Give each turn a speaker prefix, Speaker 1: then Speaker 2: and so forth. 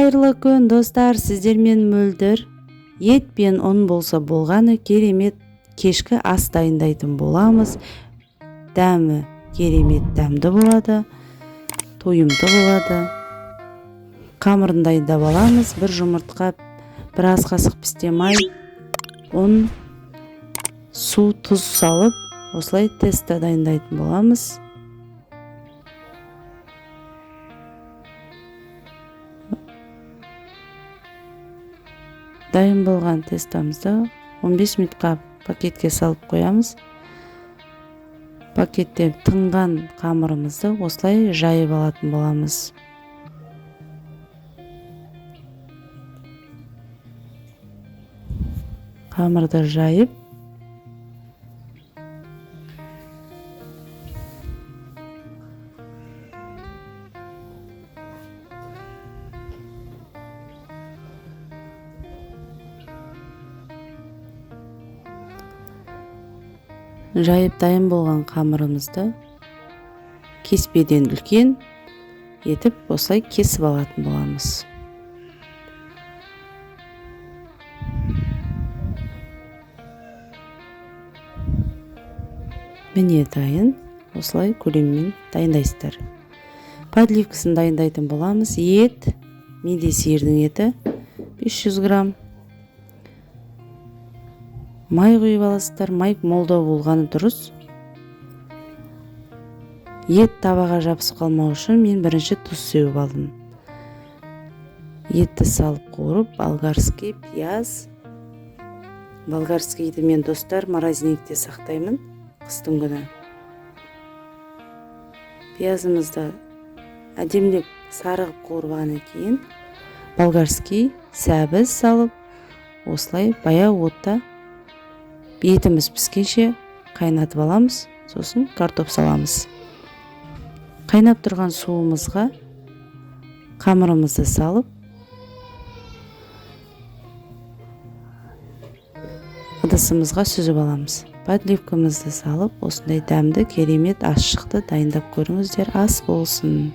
Speaker 1: Кайырлы күн достар, сіздермен мөлдір ет пен ұн болса болғаны керемет кешкі ас дайындайтын боламыз. Дәмі керемет дәмді болады, тойымды болады. Қамырын дайындап аламыз. Бір жұмыртқа, бір ас қасық пісте май, ұн, су, тұз салып, осылай тесто дайындайтын боламыз. Дайын болған тестамызды 15 минутқа пакетке салып қоямыз. Пакеттен тынған қамырымызды осылай жайып алатын боламыз. Қамырды жайып, дайын болған қамырымызды кеспеден үлкен етіп осылай кесіп алатын боламыз. Міне дайын, осылай көлеммен дайындайсыздар. Подливкасын дайындайтын боламыз. Ет, менде сиырдың еті 500 грамм. Май құйып аласыздар. Май молдау болғаны дұрыс. Ет табаға жабысып қалмау үшін мен бірінші тұз сеуіп алдым. Етті салып қуырып, болгарский, пияз. Болгарскийді мен достар морозильникте сақтаймын қыстың күні. Пиязымызды әдемілеп сарығып қуырғаннан кейін болгарский сәбіз салып, осылай баяу отта етіміз піскенше қайнатып аламыз, сосын картоп саламыз. Қайнап тұрған суымызға қамырымызды салып, ыдысымызға сүзіп аламыз. Подливкамызды салып, осындай дәмді керемет ас шықты. Дайындап көріңіздер, ас болсын.